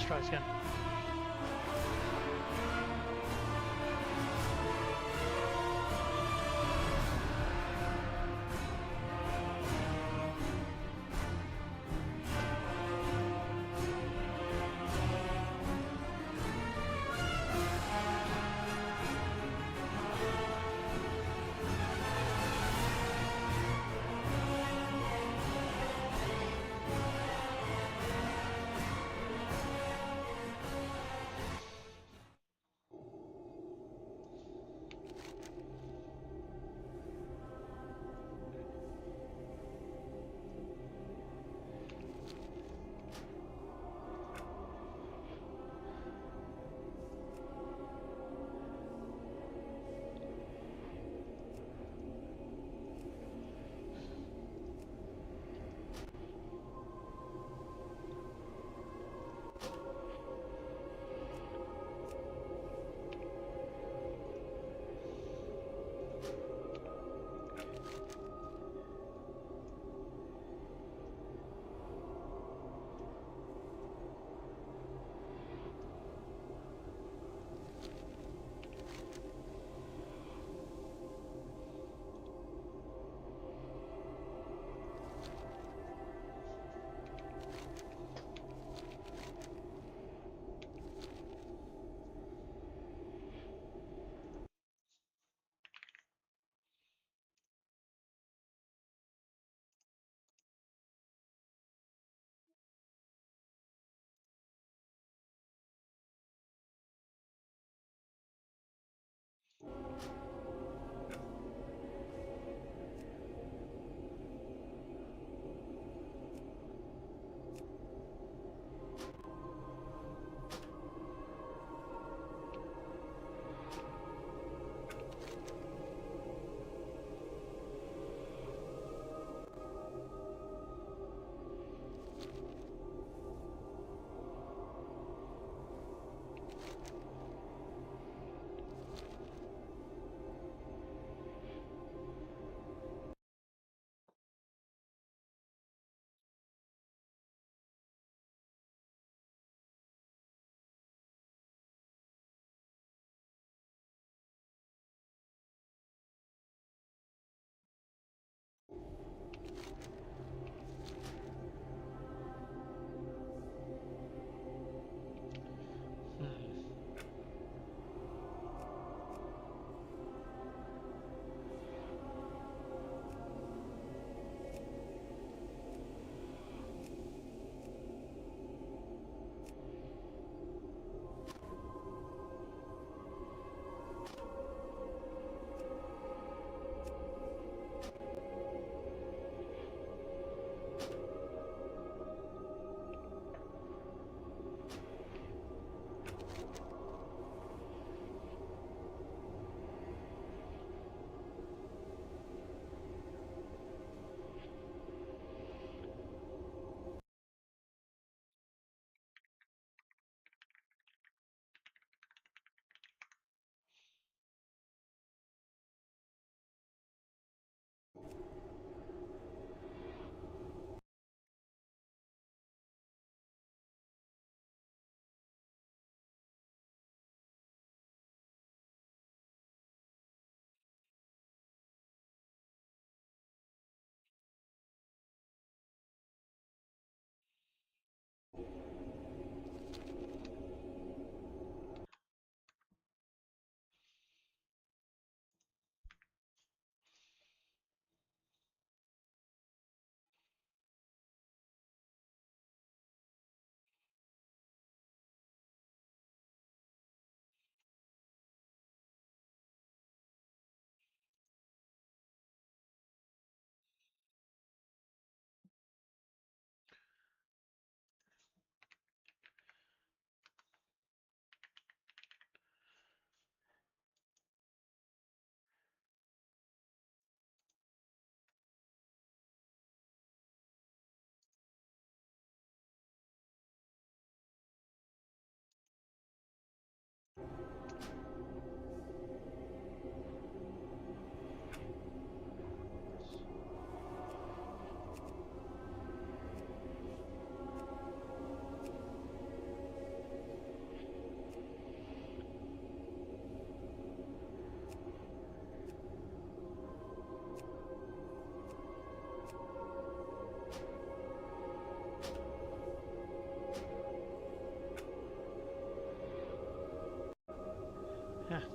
Let's try this again.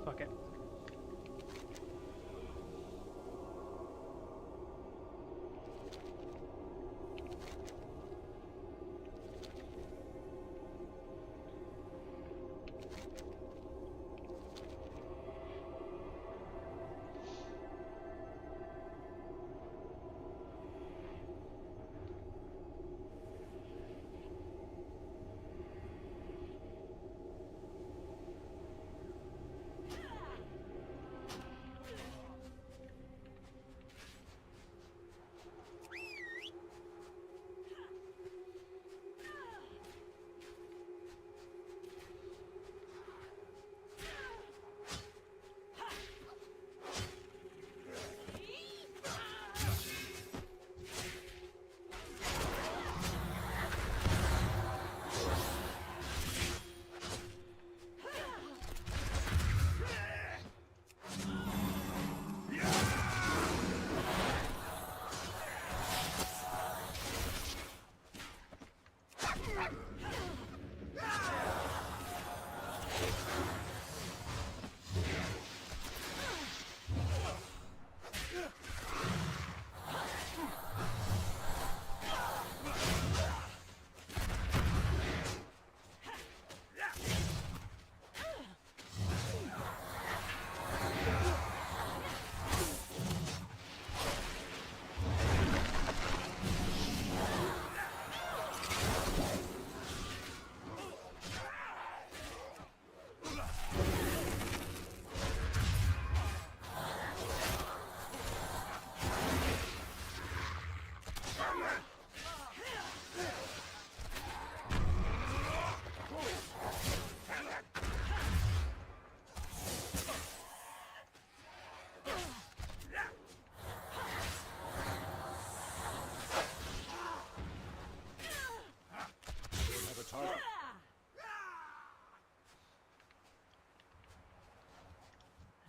fuck it.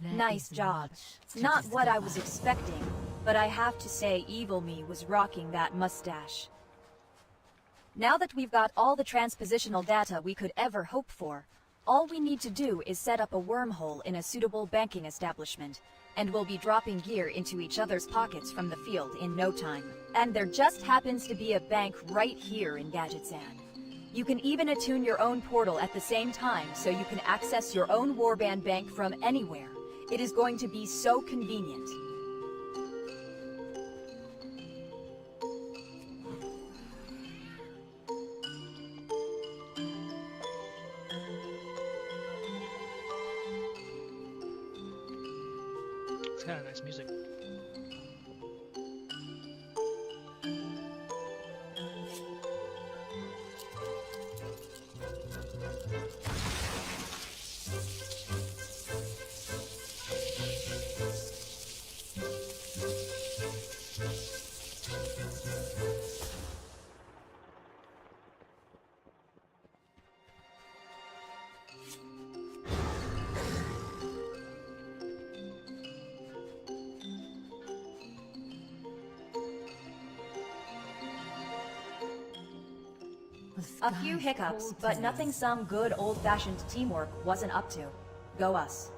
Nice job. Not what I was expecting, but I have to say Evil Me was rocking that mustache. Now that we've got all the transpositional data we could ever hope for, all we need to do is set up a wormhole in a suitable banking establishment, and we'll be dropping gear into each other's pockets from the field in no time. And there just happens to be a bank right here in Gadgetzan. You can even attune your own portal at the same time so you can access your own warband bank from anywhere. It is going to be so convenient. It's kind of nice music. A few hiccups, but nothing some good old-fashioned teamwork wasn't up to. Go us.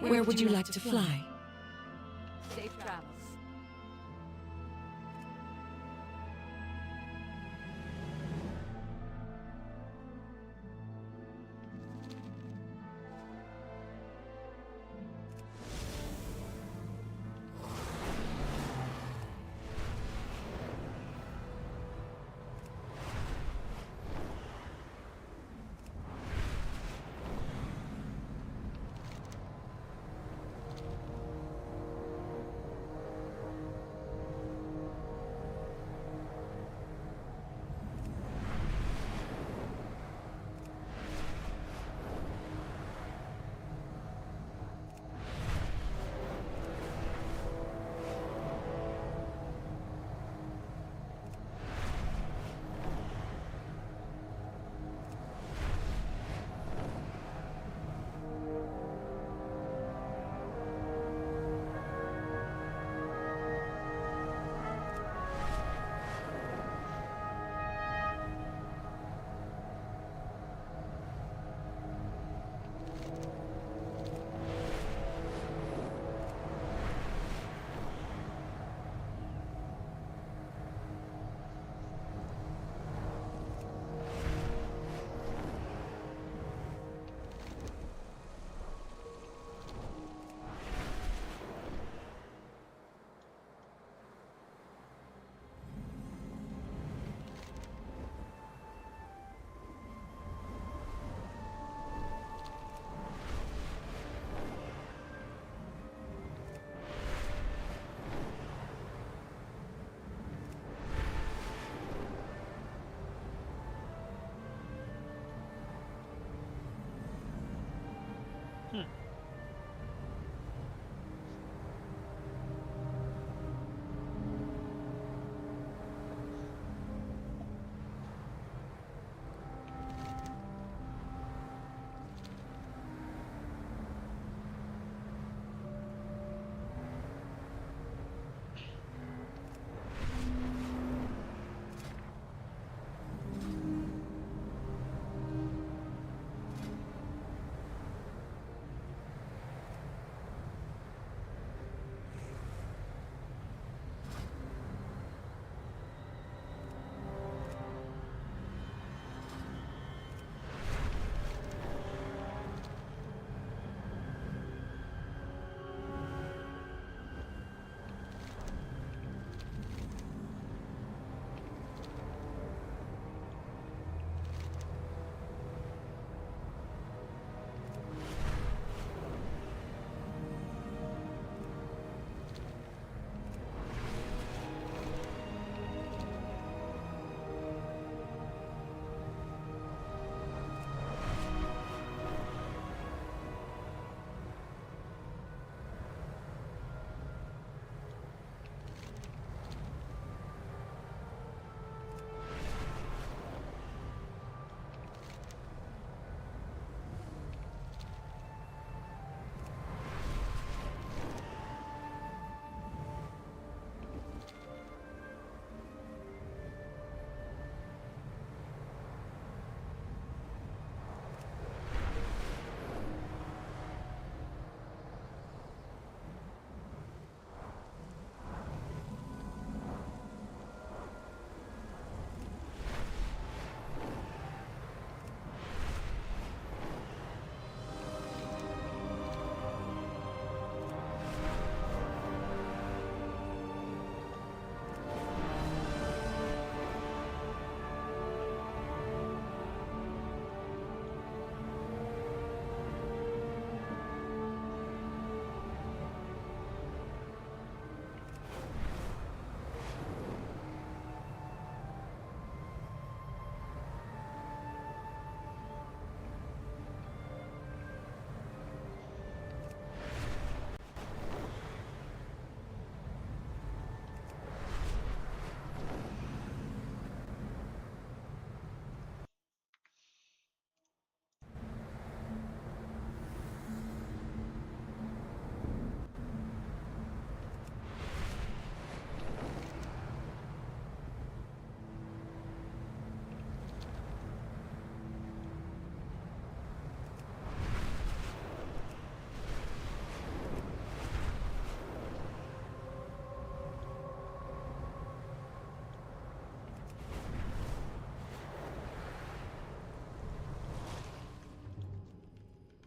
Where would you like to fly? Safe travels.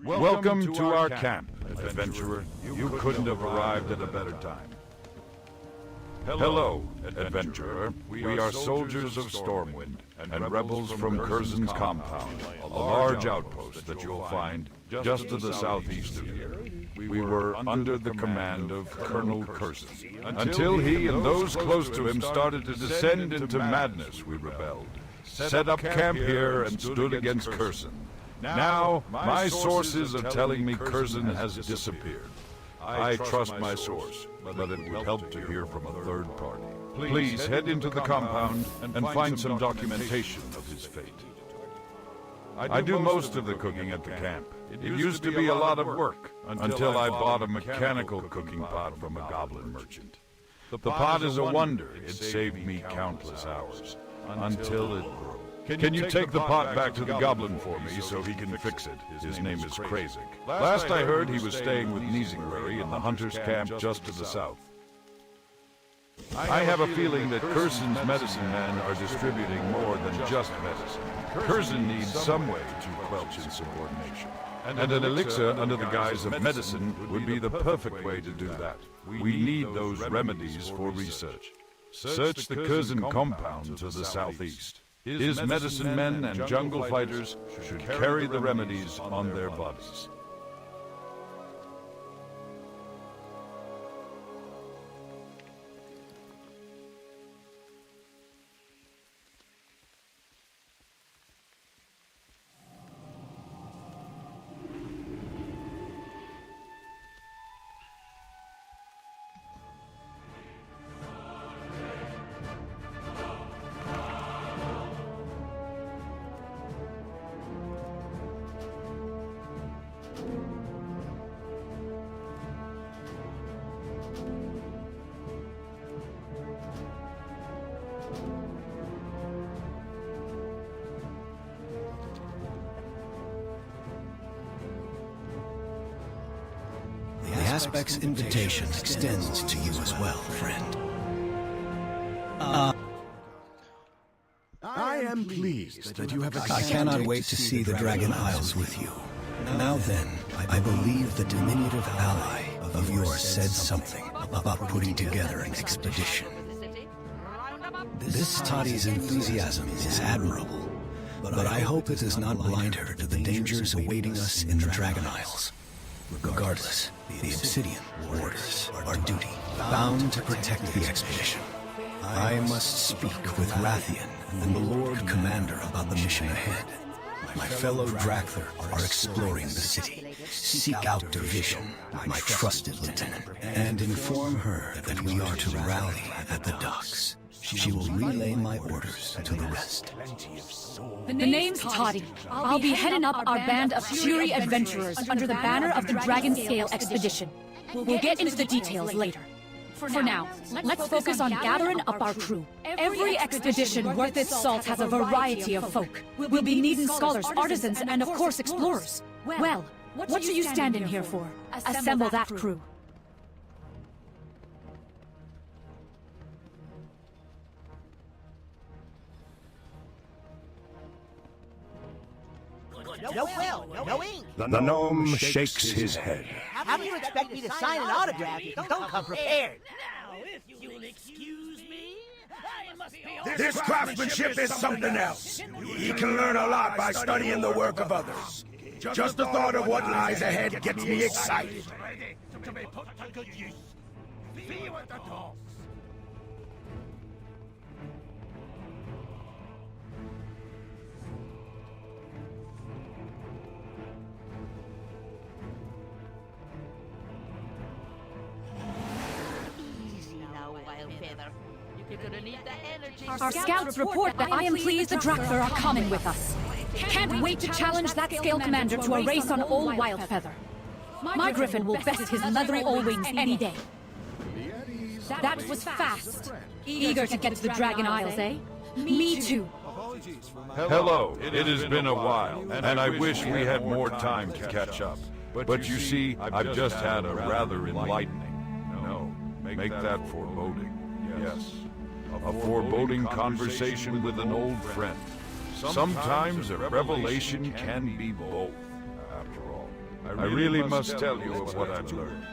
Welcome to our camp, adventurer. You couldn't have arrived at a better time. Hello, adventurer. We are soldiers of Stormwind, and rebels from Curzon's compound, a large outpost that you'll find just to the southeast of here. We were under the command of Colonel Curzon. Until he and those close to him started to descend into madness, we rebelled. Set up camp here and stood against Curzon. Now, my sources are telling me Curzon has disappeared. I trust my source, but it would help to hear from a third party. Please head into the compound and find some documentation of his fate. I do most of the cooking at the camp. It used to be a lot of work, until I bought a mechanical cooking pot from a goblin merchant. The pot is a wonder. It saved me countless hours, until it broke. Can you take the pot back to the goblin for me so he can fix it? His name is Krasik. Last I heard, he was staying with Nizingleri in the hunter's camp just to the south. I have a feeling that Curzon's medicine men are distributing more than just medicine. Curzon needs some way to quelch insubordination. And an elixir under the guise of medicine would be the perfect way to do that. We need those remedies for research. Search the Curzon compound to the southeast. His medicine men and jungle fighters should carry the remedies on their bodies. The Aspect's invitation extends to you as well, friend. I am pleased that you have I cannot wait to see the Dragon Isles with you. Now then, I believe the diminutive ally of yours said something about putting together an expedition. This Toddy's enthusiasm is admirable, but I hope it does not blind her to the dangers awaiting us in the Dragon Isles. Regardless, the Obsidian orders our duty, bound to protect the expedition. I must speak with Rathian and the Lord Commander about the mission ahead. My fellow Drakther are exploring the city. Seek out Division, my trusted lieutenant, and inform her that we are to rally at the docks. She will relay my orders to the rest. The name's Toddy. I'll be heading up our band of fury adventurers under the banner of the Dragon Scale Expedition. We'll get into the details later. For now, let's focus on gathering up our crew. Every expedition worth its salt has a variety of folk. We'll be needing scholars, artisans, and of course explorers. Well, what are you standing here for? Assemble that crew. No quill, no ink. The gnome shakes his head. How do you expect me to sign an autograph if you don't come prepared? Now, if you'll excuse me, I must be This craftsmanship is something else. You can learn a lot by studying the work of others. Just the thought of what lies ahead gets me excited. ready to be put to good use. See you at the docks. Our scouts report that I am pleased the Drakther are coming with us. Can't wait to challenge that scale commander to a race on Old Wildfeather. My griffin will best his leathery old wings any day. That was fast. Eager to get to the Dragon Isles, eh? Me too. Hello, it has been a while, and I wish we had more time to catch up. But you see, I've just had a rather enlightening, no, make that foreboding, yes, a foreboding conversation with an old friend. Sometimes a revelation can be both, after all. I really must tell you of what I've learned.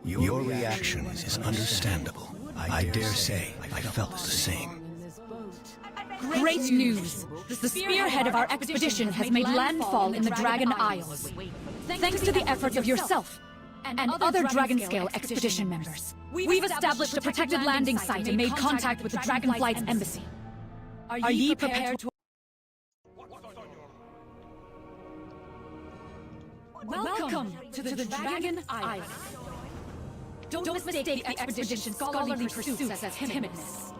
Your reaction is understandable. I dare say I felt the same. Great news! The spearhead of our expedition has made landfall in the Dragon Isles. Thanks to the efforts of yourself and other Dragonscale expedition members, we've established a protected landing site and made contact with the Dragonflight's embassy. Are ye prepared to... Welcome to the Dragon Isles. Don't mistake the expedition's scholarly pursuits as timidness.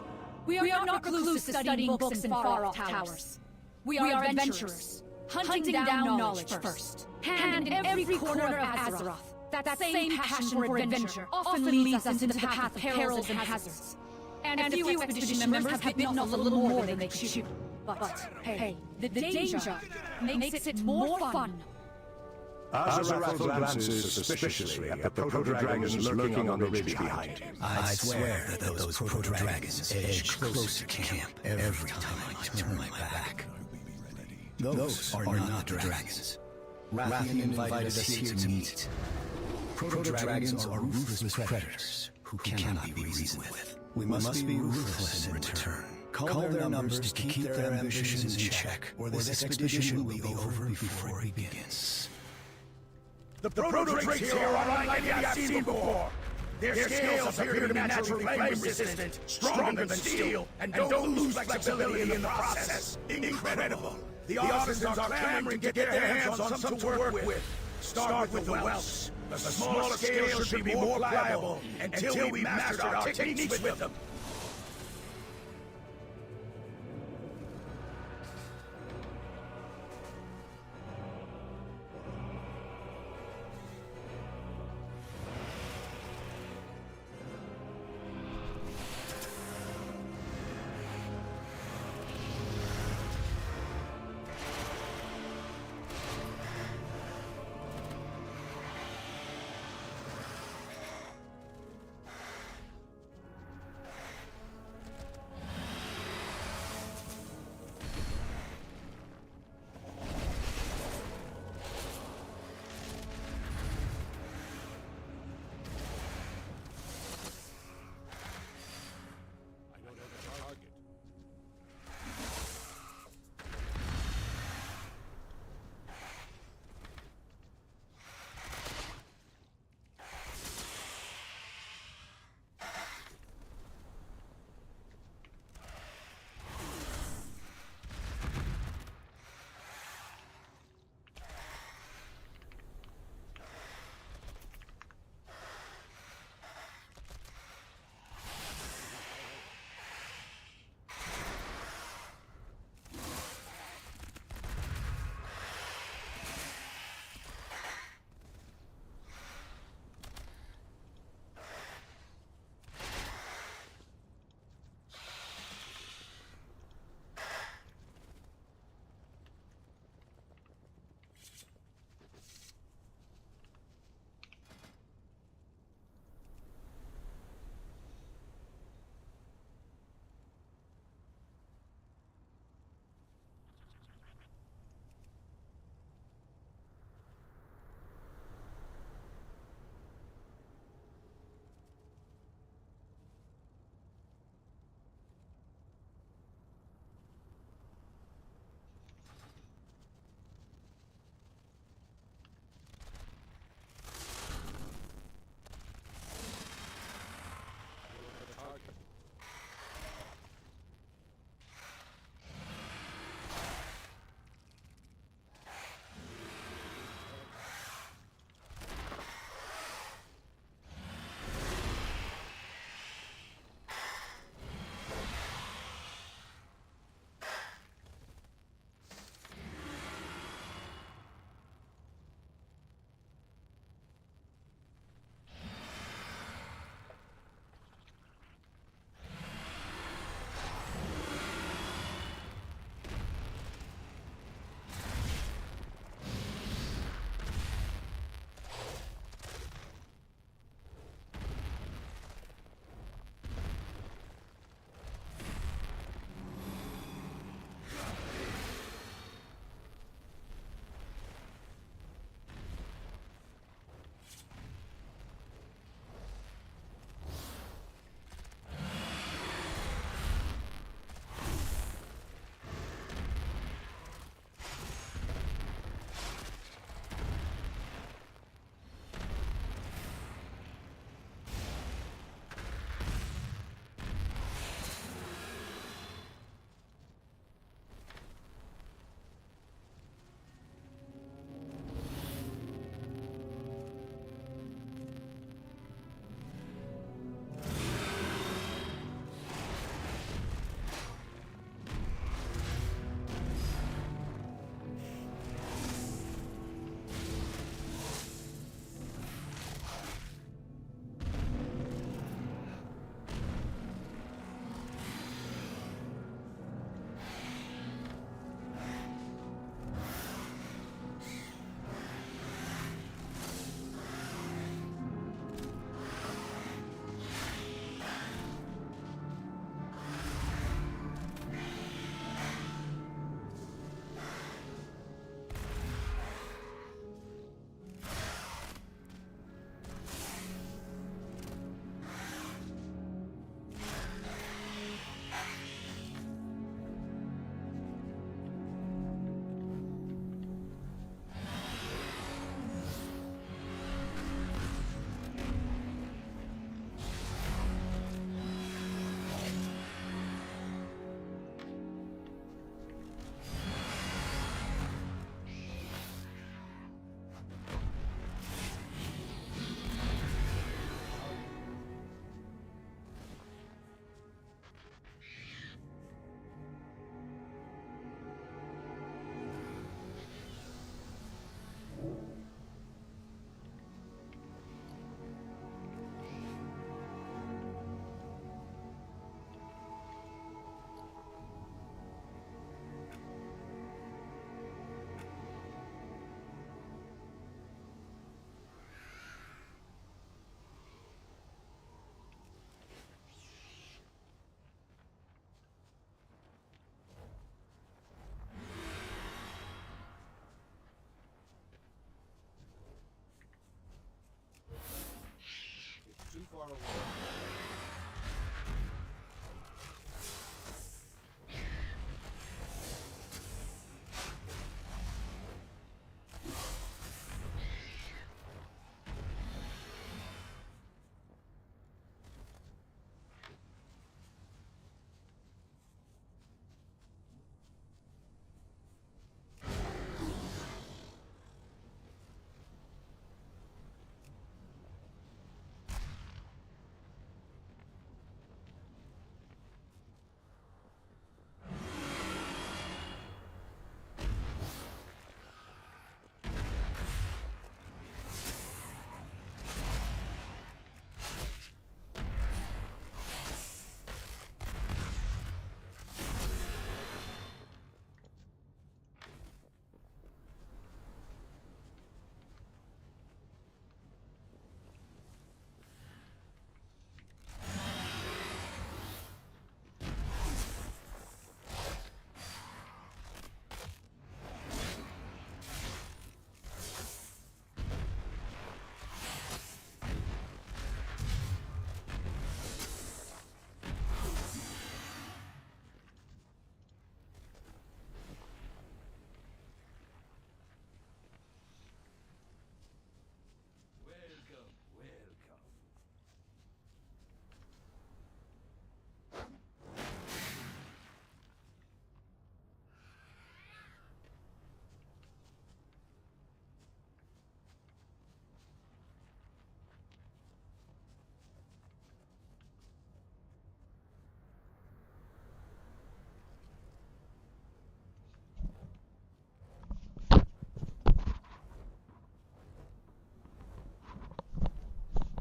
We are not recluses studying books in far-off towers. We are adventurers, hunting down knowledge first. And in every corner of Azeroth, that same passion for adventure often leads us into the path of perils and hazards. And a few expedition members have bitten off a little more than they could chew. But hey, the danger makes it more fun. Azeroth glances suspiciously at the proto-dragons lurking on the ridge behind him. I swear that those proto-dragons edge closer to camp every time I turn my back. Those are not dragons. Rathian invited us here to meet. Proto-dragons are ruthless predators who cannot be reasoned with. We must be ruthless in return. Call their numbers to keep their ambitions in check, or this expedition will be over before it begins. The proto-drakes here are unlike any I've seen before. Their scales appear to be naturally flame-resistant, stronger than steel, and don't lose flexibility in the process. Incredible. The artisans are clamoring to get their hands on some to work with. Start with the welts. The smaller scales should be more pliable until we mastered our techniques with them.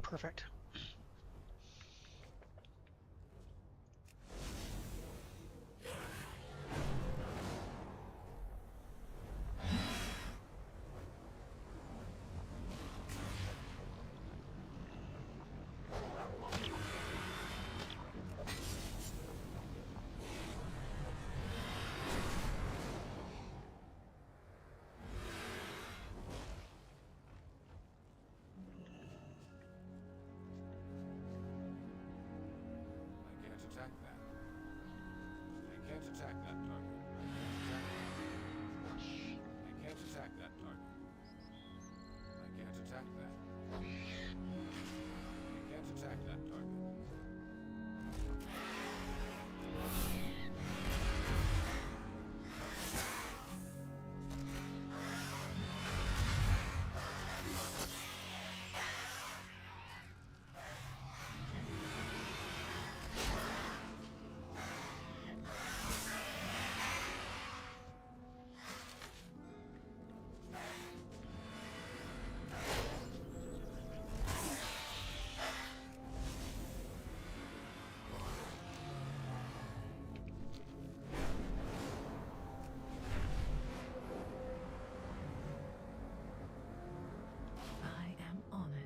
Perfect.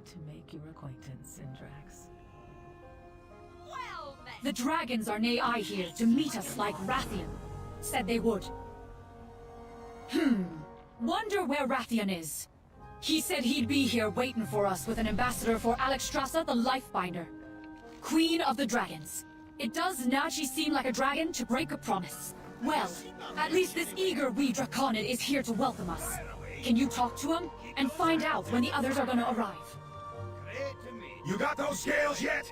To make your acquaintance, Syndrax. Well, then. The dragons are nigh here to meet us like Rathian said they would. Wonder where Rathian is. He said he'd be here waiting for us with an ambassador for Alexstrasza the Lifebinder, Queen of the Dragons. It does Nachi seem like a dragon to break a promise. Well, at least this eager wee Draconid is here to welcome us. Can you talk to him and find out when the others are gonna arrive? You got those scales yet?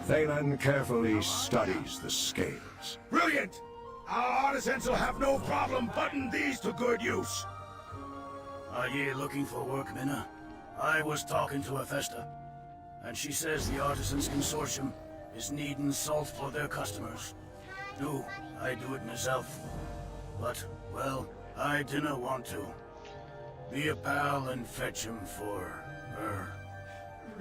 Thalen carefully studies the scales. Brilliant! Our artisans will have no problem putting these to good use. Are ye looking for work, Minna? I was talking to Hephaestus, and she says the Artisans Consortium is needing salt for their customers. No, I do it myself. But, well, I dinna want to. Be a pal and fetch him for her.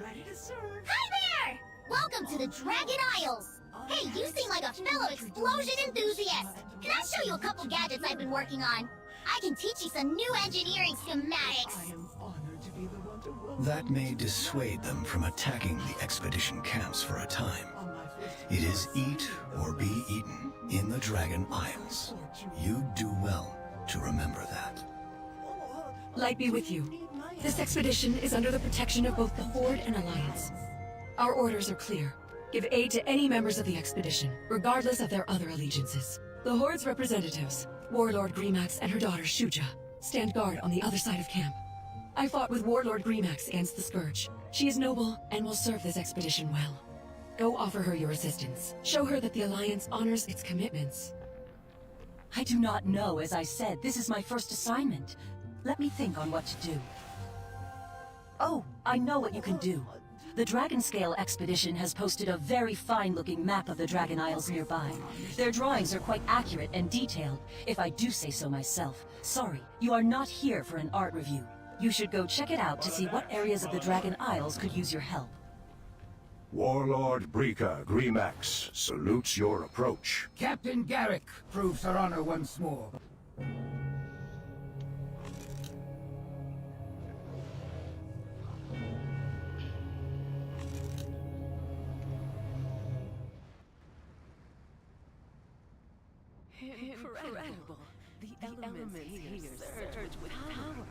Ready to serve. Hi there! Welcome to the Dragon Isles! Hey, you seem like a fellow explosion enthusiast! Can I show you a couple gadgets I've been working on? I can teach you some new engineering schematics! I am honored to be the one to welcome That may dissuade them from attacking the expedition camps for a time. It is eat or be eaten in the Dragon Isles. You do well to remember that. Light be with you. This expedition is under the protection of both the Horde and Alliance. Our orders are clear. Give aid to any members of the expedition, regardless of their other allegiances. The Horde's representatives, Warlord Grimax and her daughter Shuja, stand guard on the other side of camp. I fought with Warlord Grimax against the Scourge. She is noble and will serve this expedition well. Go offer her your assistance. Show her that the Alliance honors its commitments. I do not know, as I said. This is my first assignment. Let me think on what to do. Oh, I know what you can do. The Dragonscale expedition has posted a very fine-looking map of the Dragon Isles nearby. Their drawings are quite accurate and detailed, if I do say so myself. Sorry, you are not here for an art review. You should go check it out to see what areas of the Dragon Isles could use your help. Warlord Brika Grimax salutes your approach. Captain Garrick proves her honor once more. Incredible. The elements here surge with power.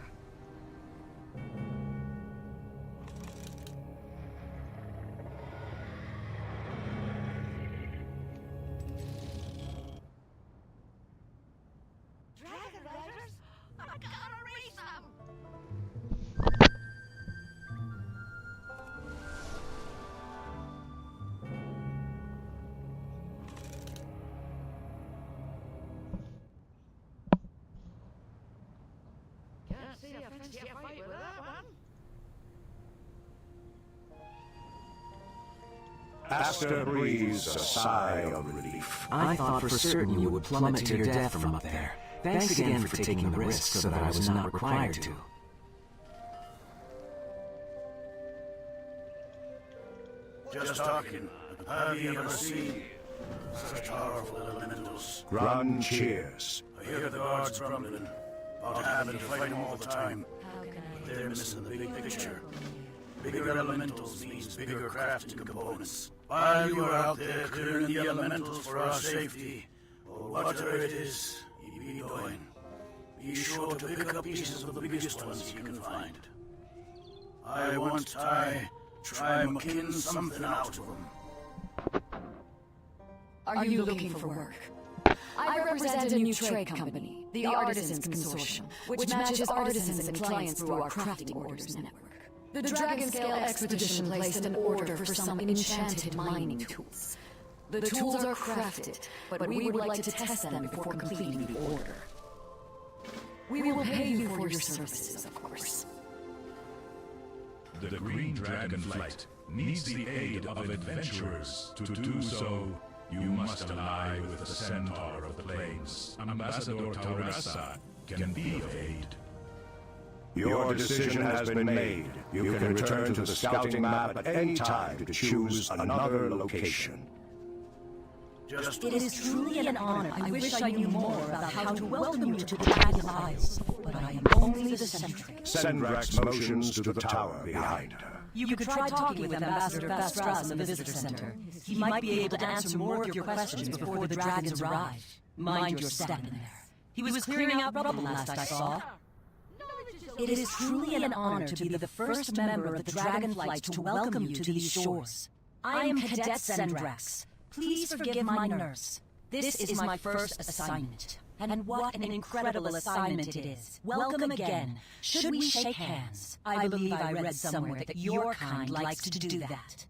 Dragon Riders? I gotta reach them! Can't see a fancy fight with that one. Asta breathes a sigh of relief. I thought for certain you would plummet to your death from up there. Thanks again for taking the risk so that I was not required to. Just talking. Have you ever seen such powerful elementals? Grand cheers. I hear the guards grumbling about having to fight them all the time. But they're missing the big picture. Bigger elementals means bigger crafting components. While you are out there clearing the elementals for our safety, or whatever it is you be doing, be sure to pick up pieces of the biggest ones you can find. I want to try McKin something out of them. Are you looking for work? I represent a new trade company, the Artisans Consortium, which matches artisans and clients through our crafting orders network. The Dragonscale expedition placed an order for some enchanted mining tools. The tools are crafted, but we would like to test them before completing the order. We will pay you for your services, of course. The Green Dragonflight needs the aid of adventurers. To do so, you must ally with the Centaur of the Plains. Ambassador Taurasa can be of aid. Your decision has been made. You can return to the scouting map at any time to choose another location. It is truly an honor. I wish I knew more about how to welcome you to the Dragon Isles, but I am only the Centric. Sendrak's motions to the tower behind her. You could try talking with Ambassador Vastras in the Visitor Center. He might be able to answer more of your questions before the dragons arrive. Mind your step in there. He was clearing out rubble last I saw. It is truly an honor to be the first member of the Dragonflight to welcome you to these shores. I am Cadet Sendrax. Please forgive my nurse. This is my first assignment. And what an incredible assignment it is. Welcome again. Should we shake hands? I believe I read somewhere that your kind likes to do that.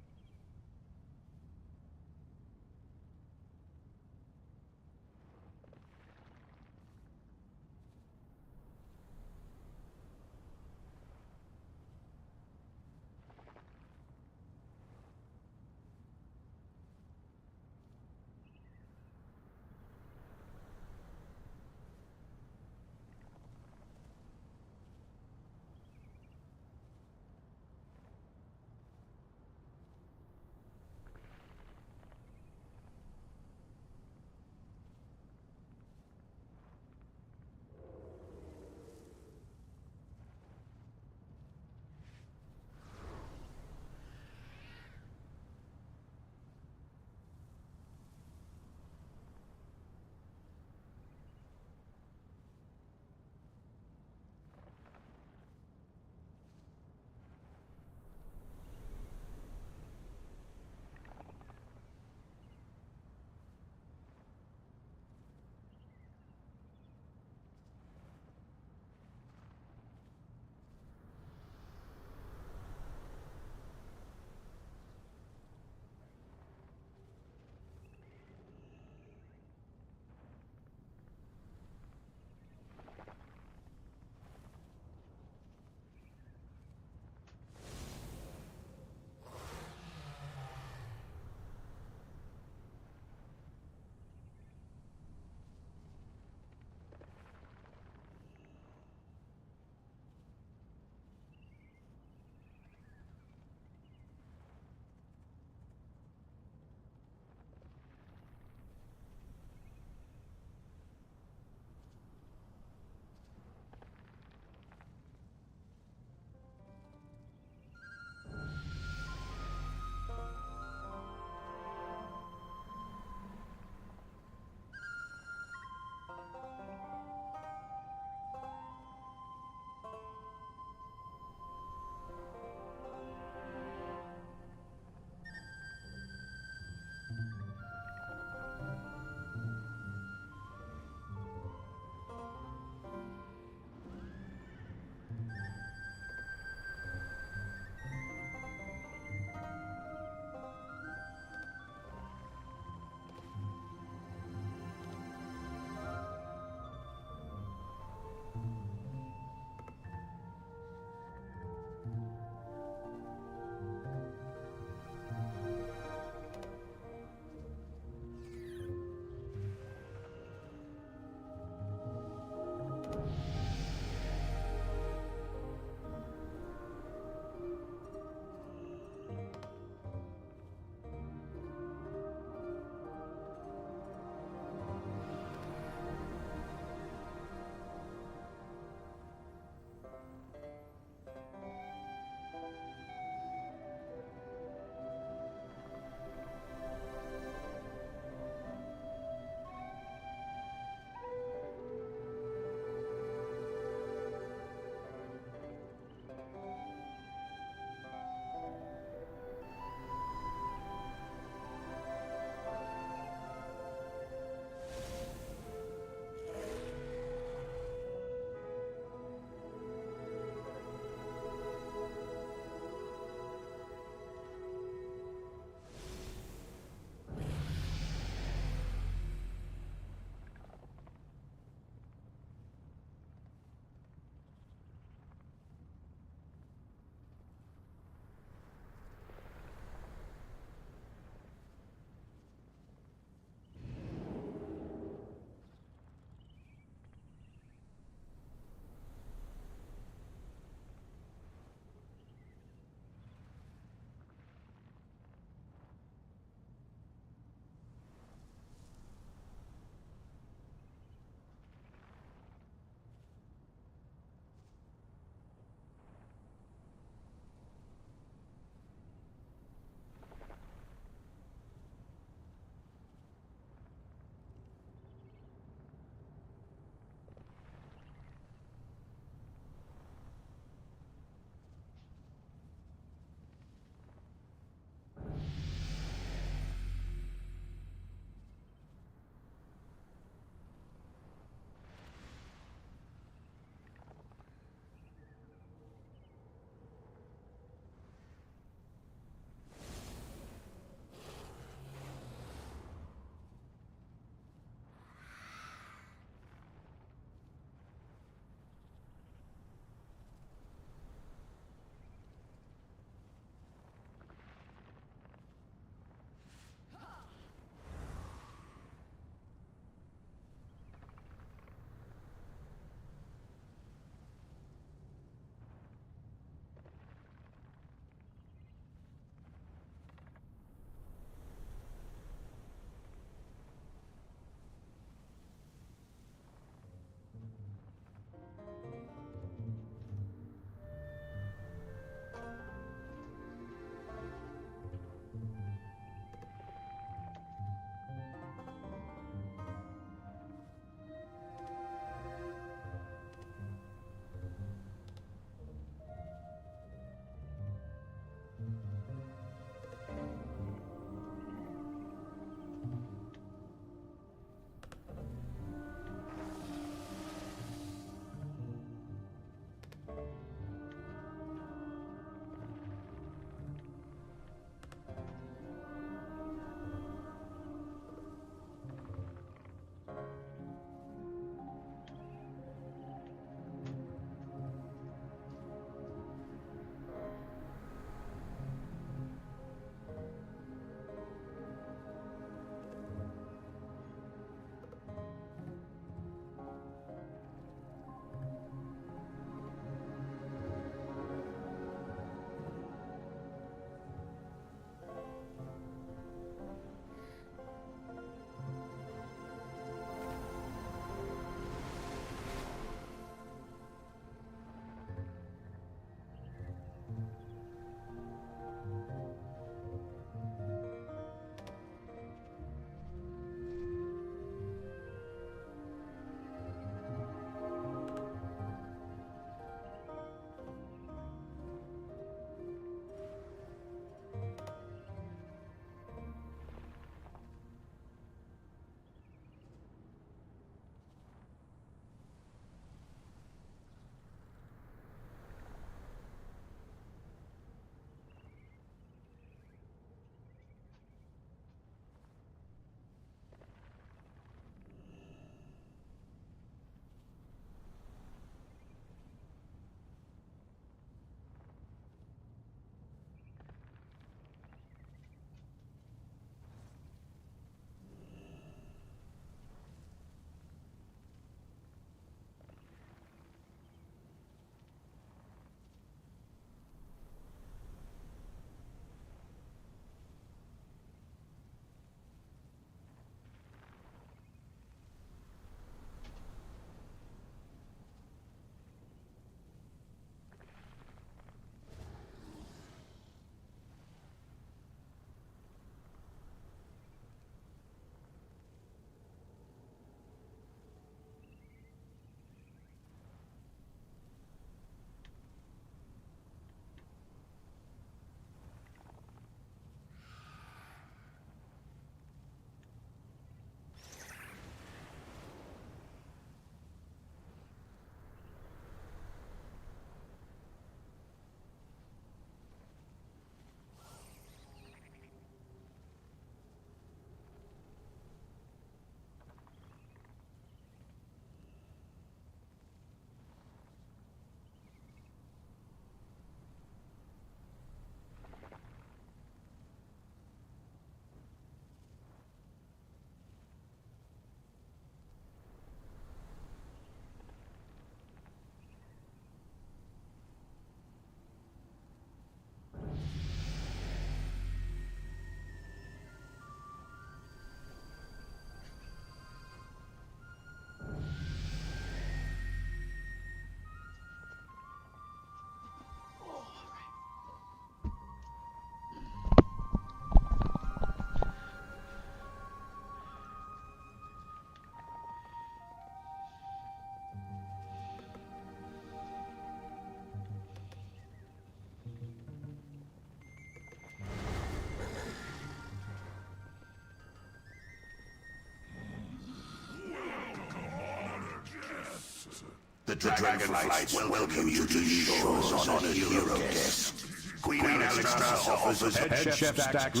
The Dragonflights welcome you to these shores on a hero guest. Queen Alexa offers Head Chef Stacks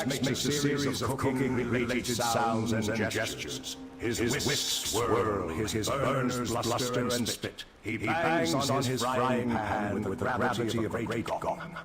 makes a series of cooking-related sounds and gestures. His whisks swirl, his burners bluster and spit. He bangs on his frying pan with the gravity of a great gong.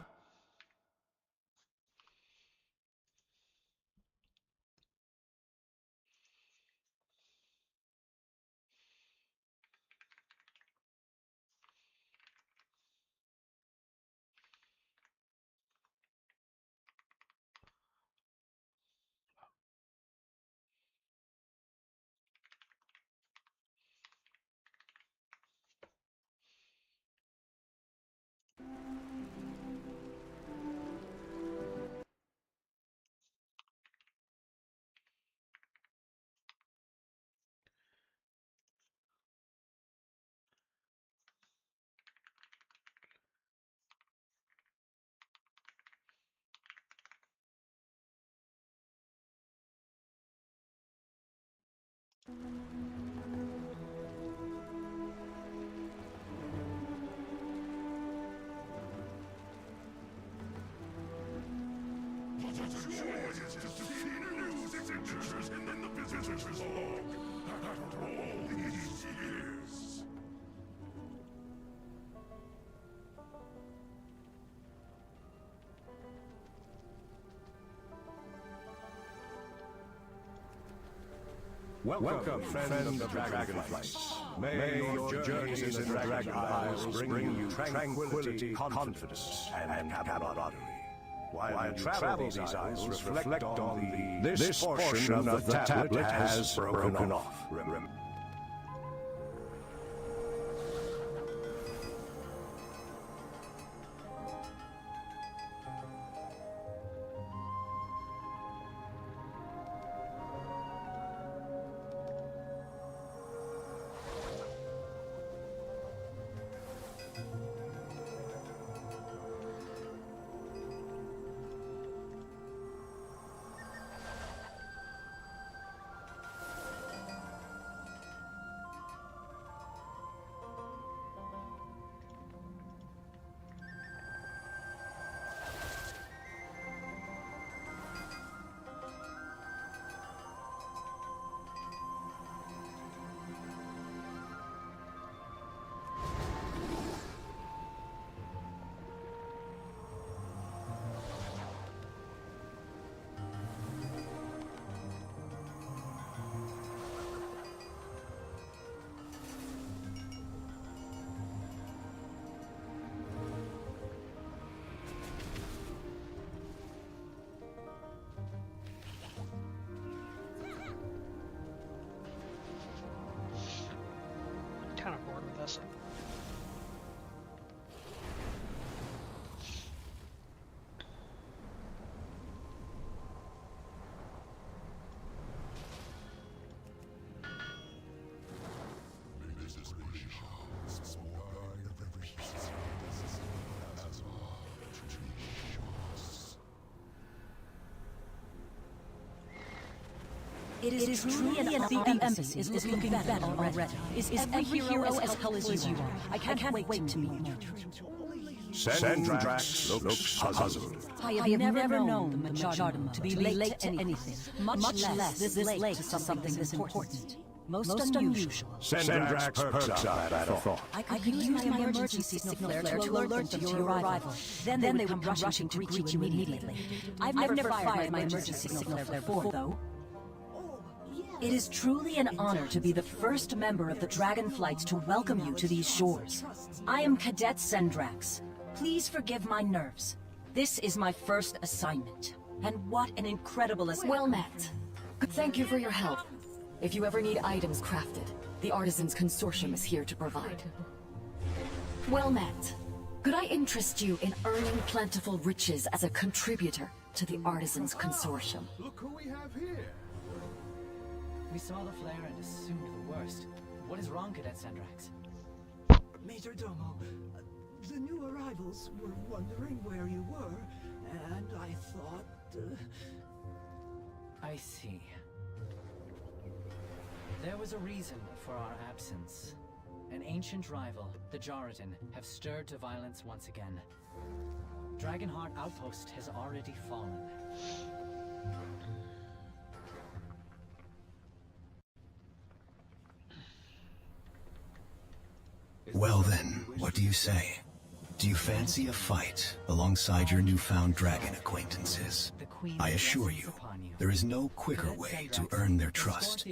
Welcome, friend of the Dragonflights. May your journeys in the Dragon Isles bring you tranquility, confidence, and camaraderie. While you travel these isles, reflect on this portion of the tablet has broken off. Kind of bored with this. It is truly an honor. The embassy is looking better already. Is every hero as hell as you are? I can't wait to meet you. Sendrax looks puzzled. I have never known the Majordomo to be late to anything, much less this late to something this important. Most unusual. Sendrax perks up at a thought. I could use my emergency signal flare to alert them to your arrival. Then they would come rushing to greet you immediately. I've never fired my emergency signal flare before, though. It is truly an honor to be the first member of the Dragonflights to welcome you to these shores. I am Cadet Sendrax. Please forgive my nerves. This is my first assignment. And what an incredible Well met. Thank you for your help. If you ever need items crafted, the Artisans Consortium is here to provide. Well met. Could I interest you in earning plentiful riches as a contributor to the Artisans Consortium? Look who we have here. We saw the flare and assumed the worst. What is wrong, Cadet Sendrax? Major Domo, the new arrivals were wondering where you were, and I thought... I see. There was a reason for our absence. An ancient rival, the Jordan, have stirred to violence once again. Dragonheart Outpost has already fallen. Well then, what do you say? Do you fancy a fight alongside your newfound dragon acquaintances? I assure you, there is no quicker way to earn their trust.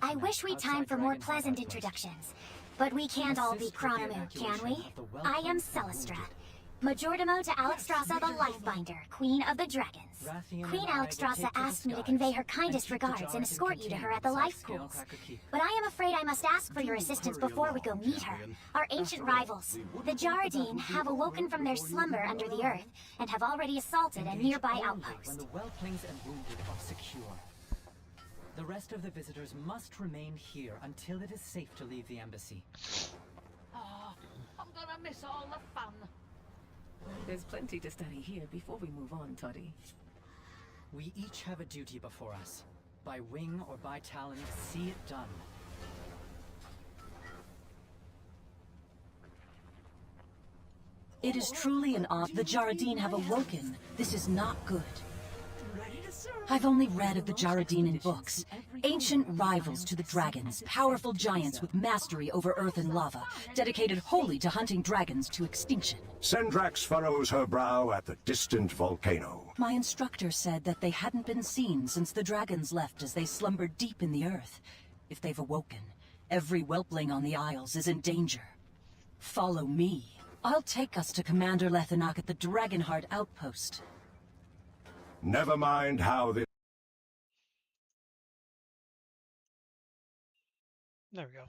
I wish we'd time for more pleasant introductions. But we can't all be Chronomu, can we? I am Celestra. Majordomo to Alexstrasza the Lifebinder, Queen of the Dragons. Queen Alexstrasza asked me to convey her kindest regards and escort you to her at the life pools. But I am afraid I must ask for your assistance before we go meet her. Our ancient rivals, the Jaradine, have awoken from their slumber under the earth and have already assaulted a nearby outpost. When the whelplings and wounded are secure. The rest of the visitors must remain here until it is safe to leave the embassy. Oh, I'm gonna miss all the fun. There's plenty to study here before we move on, Toddy. We each have a duty before us. By wing or by talon, see it done. It is truly an odd. The Jaradine have awoken. This is not good. I've only read of the Jaradine in books. Ancient rivals to the dragons, powerful giants with mastery over earth and lava, dedicated wholly to hunting dragons to extinction. Sendrax furrows her brow at the distant volcano. My instructor said that they hadn't been seen since the dragons left as they slumbered deep in the earth. If they've awoken, every whelpling on the Isles is in danger. Follow me. I'll take us to Commander Lethanak at the Dragonheart Outpost. Never mind how the... There we go.